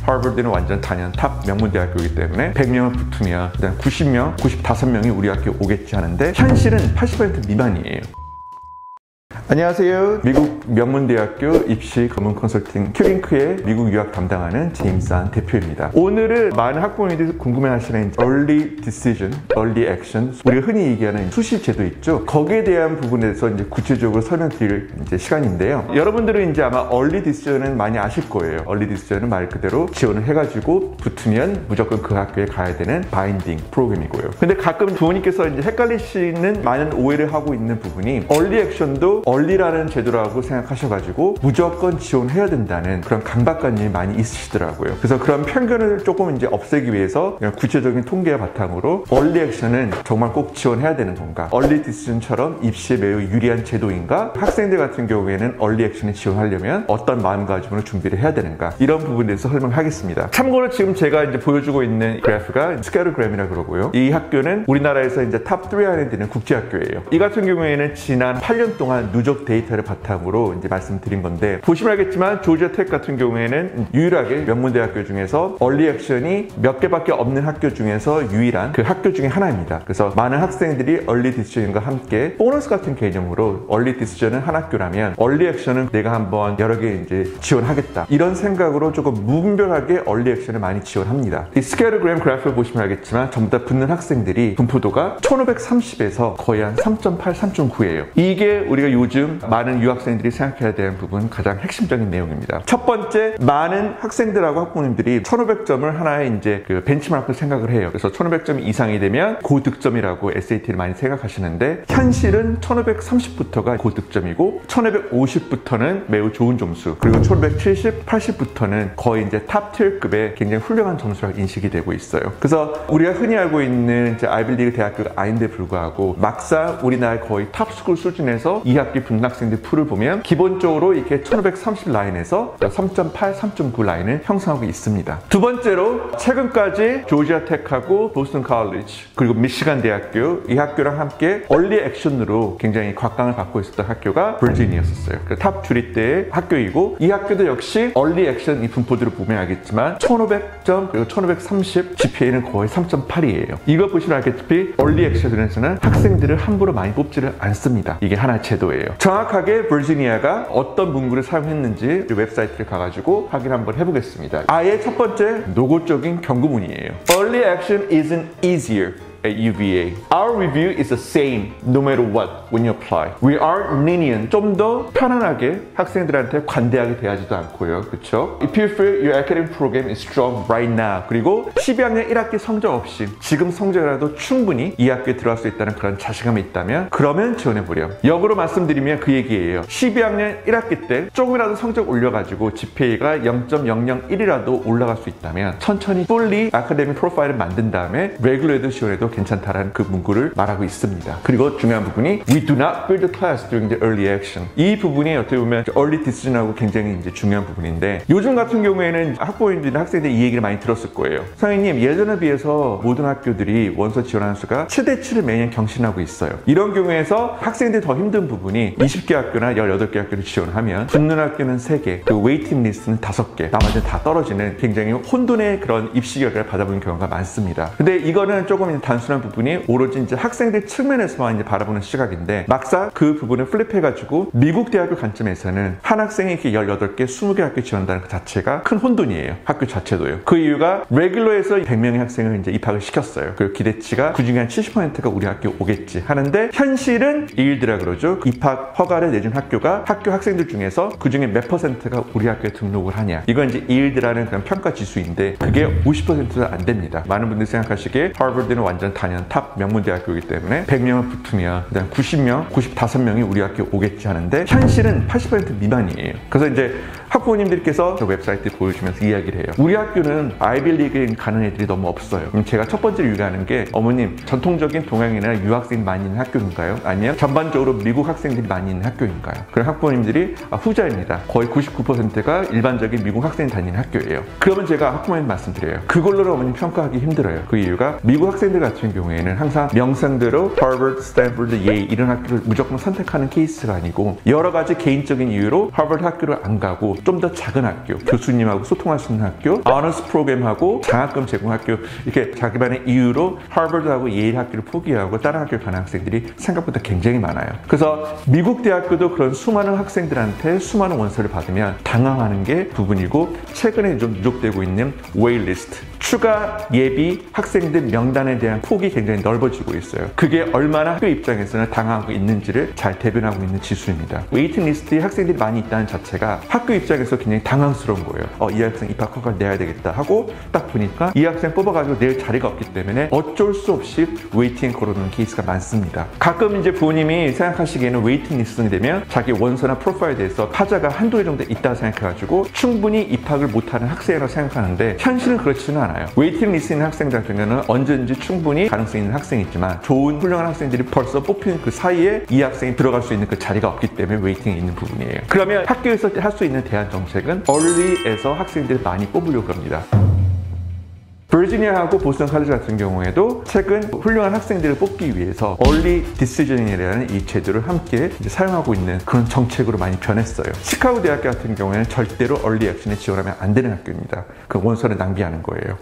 하버드는 완전 단연 탑 명문대학교이기 때문에 100명을 붙으면 일단 90명, 95명이 우리 학교 오겠지 하는데 현실은 80% 미만이에요. 안녕하세요. 미국 명문대학교 입시 검은 컨설팅 큐링크의 미국 유학 담당하는 제임스 안 대표입니다. 오늘은 많은 학부모님들이 궁금해하시는 Early Decision, Early Action, 우리가 흔히 얘기하는 수시 제도 있죠. 거기에 대한 부분에서 이제 구체적으로 설명드릴 시간인데요. 여러분들은 이제 아마 Early Decision은 많이 아실 거예요. Early Decision은 말 그대로 지원을 해가지고 붙으면 무조건 그 학교에 가야 되는 바인딩 프로그램이고요. 근데 가끔 부모님께서 이제 헷갈리시는 많은 오해를 하고 있는 부분이 Early Action도 얼리라는 제도라고 생각하셔가지고 무조건 지원해야 된다는 그런 강박관념이 많이 있으시더라고요. 그래서 그런 편견을 조금 이제 없애기 위해서 구체적인 통계와 바탕으로 얼리 액션은 정말 꼭 지원해야 되는 건가? 얼리 디시전처럼 입시에 매우 유리한 제도인가? 학생들 같은 경우에는 얼리 액션을 지원하려면 어떤 마음가짐으로 준비를 해야 되는가? 이런 부분에 대해서 설명하겠습니다. 참고로 지금 제가 이제 보여주고 있는 그래프가 스케일그램이라고 그러고요. 이 학교는 우리나라에서 이제 탑 3 안에 드는 국제학교예요. 이 같은 경우에는 지난 8년 동안 누적 데이터를 바탕으로 이제 말씀드린 건데 보시면 알겠지만 조지아 텍 같은 경우에는 유일하게 명문대학교 중에서 얼리 액션이 몇 개밖에 없는 학교 중에서 유일한 그 학교 중에 하나입니다. 그래서 많은 학생들이 얼리 디시전과 함께 보너스 같은 개념으로 얼리 디시전은 한 학교라면 얼리 액션은 내가 한번 여러 개 이제 지원하겠다 이런 생각으로 조금 무분별하게 얼리 액션을 많이 지원합니다. 이 스케일그램 그래프를 보시면 알겠지만 전부 다 붙는 학생들이 분포도가 1530에서 거의 한 3.8, 3.9예요. 이게 우리가 요즘 많은 유학생들이 생각해야 되는 부분 가장 핵심적인 내용입니다. 첫 번째, 많은 학생들하고 학부모님들이 1500점을 하나의 이제 그 벤치마크로 생각을 해요. 그래서 1500점 이상이 되면 고득점이라고 SAT를 많이 생각하시는데 현실은 1530부터가 고득점이고 1550부터는 매우 좋은 점수, 그리고 1570, 80부터는 거의 이제 탑 티어급의 굉장히 훌륭한 점수라고 인식이 되고 있어요. 그래서 우리가 흔히 알고 있는 이제 아이비리그 대학교가 아닌데 불구하고 막상 우리나라 거의 탑스쿨 수준에서 2학기 붙는 학생들 풀을 보면 기본적으로 이렇게 1530 라인에서 3.8, 3.9 라인을 형성하고 있습니다. 두 번째로 최근까지 조지아 텍하고 보스턴 칼리지 그리고 미시간 대학교 이 학교랑 함께 얼리 액션으로 굉장히 곽강을 받고 있었던 학교가 버지니아였어요. 탑 주립대의 학교이고 이 학교도 역시 얼리 액션 이 분포들을 보면 알겠지만 1500점 그리고 1530 GPA는 거의 3.8이에요. 이거 보시면 알겠다시피 얼리 액션에서는 학생들을 함부로 많이 뽑지를 않습니다. 이게 하나의 제도예요. 정확하게 버지니아가 어떤 문구를 사용했는지 웹사이트를 가가지고 확인 한번 해보겠습니다. 아예 첫 번째 노골적인 경고문이에요. Early action isn't easier at UVA. Our review is the same no matter what when you apply. We are lenient. 좀 더 편안하게 학생들한테 관대하게 대하지도 않고요. 그렇죠? If you feel your academic program is strong right now. 그리고 12학년 1학기 성적 없이 지금 성적이라도 충분히 이 학교에 들어갈 수 있다는 그런 자신감이 있다면 그러면 지원해보렴. 역으로 말씀드리면 그 얘기예요. 12학년 1학기 때 조금이라도 성적 올려가지고 GPA가 0.001이라도 올라갈 수 있다면 천천히 fully academic profile을 만든 다음에 레귤러에도 지원해도 괜찮다라는 그 문구를 말하고 있습니다. 그리고 중요한 부분이 We do not build the class during the early action. 이 부분이 어떻게 보면 early decision하고 굉장히 이제 중요한 부분인데 요즘 같은 경우에는 학부모님들이나 학생들이 이 얘기를 많이 들었을 거예요. 선생님, 예전에 비해서 모든 학교들이 원서 지원하는 수가 7대 7을 매년 경신하고 있어요. 이런 경우에서 학생들이 더 힘든 부분이 20개 학교나 18개 학교를 지원하면 붙는 학교는 3개, 그리고 웨이팅 리스트는 5개, 나머지는 다 떨어지는 굉장히 혼돈의 그런 입시 결과를 받아보는 경우가 많습니다. 근데 이거는 조금 단순한 부분이 오로지 이제 학생들 측면에서만 이제 바라보는 시각인데 막상 그 부분을 플립해가지고 미국 대학교 관점에서는 한 학생이 이렇게 18개, 20개 학교 지원한다는 그 자체가 큰 혼돈이에요. 학교 자체도요. 그 이유가 레귤러에서 100명의 학생을 이제 입학을 시켰어요. 그리고 기대치가 그중에 한 70%가 우리 학교 오겠지 하는데 현실은 이일드라 그러죠. 입학 허가를 내준 학교가 학교 학생들 중에서 그중에 몇 %가 우리 학교에 등록을 하냐. 이건 이제 이일드라는 그런 평가 지수인데 그게 50%도 안 됩니다. 많은 분들이 생각하시기에 하버드는 완전 단연 탑 명문대학교이기 때문에 100명을 붙으면 그다음 90명, 95명이 우리 학교 오겠지 하는데 현실은 80% 미만이에요. 그래서 이제 학부모님들께서 저 웹사이트 보여주면서 이야기를 해요. 우리 학교는 아이비리그에 가는 애들이 너무 없어요. 그럼 제가 첫 번째로 유리하는 게 어머님, 전통적인 동양이나 유학생이 많이 있는 학교인가요? 아니면 전반적으로 미국 학생들이 많이 있는 학교인가요? 그럼 학부모님들이 후자입니다. 거의 99%가 일반적인 미국 학생이 다니는 학교예요. 그러면 제가 학부모님 말씀드려요. 그걸로는 어머님 평가하기 힘들어요. 그 이유가 미국 학생들 같은 경우에는 항상 명성대로 하버드, 스탠퍼드, 예일 이런 학교를 무조건 선택하는 케이스가 아니고 여러 가지 개인적인 이유로 하버드 학교를 안 가고 좀 더 작은 학교, 교수님하고 소통할 수 있는 학교, 어너스 프로그램하고 장학금 제공 학교, 이렇게 자기만의 이유로 하버드하고 예일 학교를 포기하고 다른 학교를 가는 학생들이 생각보다 굉장히 많아요. 그래서 미국 대학교도 그런 수많은 학생들한테 수많은 원서를 받으면 당황하는 게 부분이고, 최근에 좀 누적되고 있는 웨이리스트, 추가 예비 학생들 명단에 대한 폭이 굉장히 넓어지고 있어요. 그게 얼마나 학교 입장에서는 당황하고 있는지를 잘 대변하고 있는 지수입니다. 웨이팅 리스트에 학생들이 많이 있다는 자체가 학교 입장에서 굉장히 당황스러운 거예요. 이 학생 입학 허가를 내야 되겠다 하고 딱 보니까 이 학생 뽑아가지고 낼 자리가 없기 때문에 어쩔 수 없이 웨이팅에 걸어놓는 케이스가 많습니다. 가끔 이제 부모님이 생각하시기에는 웨이팅 리스트가 되면 자기 원서나 프로파일에 대해서 하자가 한두 개 정도 있다고 생각해가지고 충분히 입학을 못하는 학생이라고 생각하는데, 현실은 그렇지는 않아요. 웨이팅 리스트에 있는 학생들 같은 경우는 언제든지 충분히 가능성이 있는 학생이지만, 좋은 훌륭한 학생들이 벌써 뽑히는 그 사이에 이 학생이 들어갈 수 있는 그 자리가 없기 때문에 웨이팅에 있는 부분이에요. 그러면 학교에서 할 수 있는 대안 정책은 early에서 학생들을 많이 뽑으려고 합니다. 버지니아하고 보스턴 칼리지 같은 경우에도 최근 훌륭한 학생들을 뽑기 위해서 early decision이라는 이 제도를 함께 사용하고 있는 그런 정책으로 많이 변했어요. 시카고 대학교 같은 경우에는 절대로 early action에 지원하면 안 되는 학교입니다. 그 원서를 낭비하는 거예요.